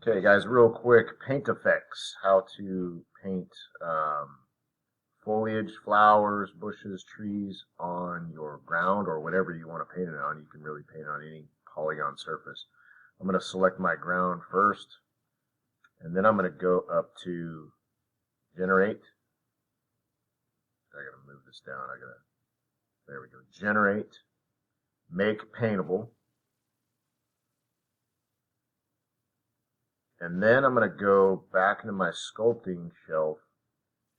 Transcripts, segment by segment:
Okay, guys, real quick, paint effects. How to paint foliage, flowers, bushes, trees on your ground or whatever you want to paint it on. You can really paint on any polygon surface. I'm going to select my ground first, and then I'm going to go up to Generate. I got to move this down. There we go. Generate, Make Paintable. And then I'm going to go back into my sculpting shelf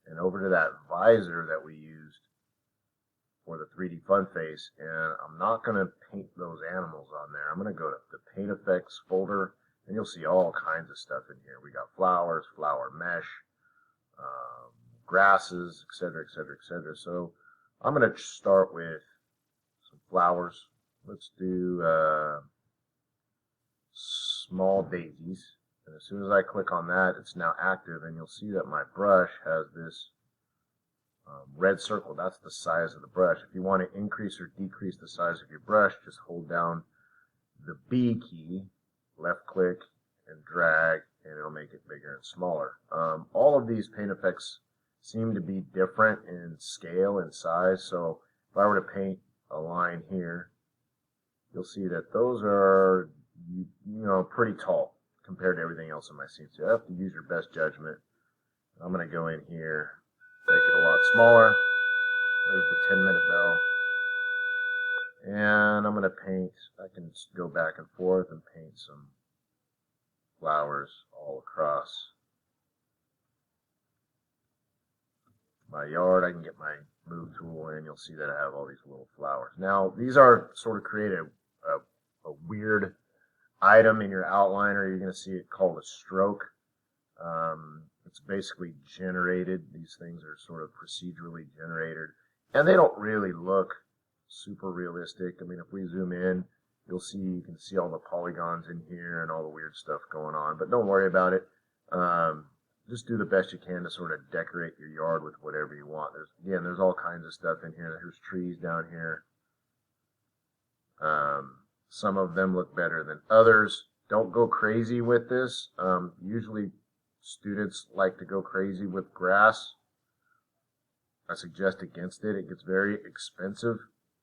and over to that visor that we used for the 3D Fun Face. And I'm not going to paint those animals on there. I'm going to go to the Paint Effects folder, and you'll see all kinds of stuff in here. We got flowers, flower mesh, grasses, etc., etc., etc. So I'm going to start with some flowers. Let's do small daisies. And as soon as I click on that, it's now active, and you'll see that my brush has this red circle. That's the size of the brush. If you want to increase or decrease the size of your brush, just hold down the B key, left click, and drag, and it'll make it bigger and smaller. All of these paint effects seem to be different in scale and size, so if I were to paint a line here, you'll see that those are, pretty tall compared to everything else in my scene. So you have to use your best judgment. I'm going to go in here, make it a lot smaller. There's the 10-minute bell. And I'm going to paint, I can go back and forth and paint some flowers all across my yard. I can get my move tool in. You'll see that I have all these little flowers. Now, these are sort of create a weird item in your outliner. You're going to see it called a stroke. It's basically generated. These things are sort of procedurally generated, and they don't really look super realistic. I mean, if we zoom in, you can see all the polygons in here and all the weird stuff going on, but don't worry about it. Just do the best you can to sort of decorate your yard with whatever you want. There's all kinds of stuff in here. There's trees down here. Some of them look better than others. Don't go crazy with this. Usually students like to go crazy with grass. I suggest against it. It gets very expensive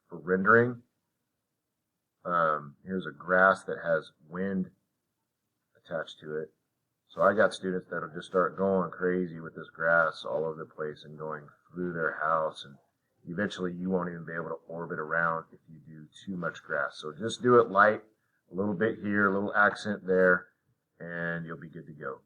for rendering. Here's a grass that has wind attached to it. So I got students that'll just start going crazy with this grass all over the place and going through their house, and eventually you won't even be able to orbit around if you do too much grass. So just do it light, a little bit here, a little accent there, and you'll be good to go.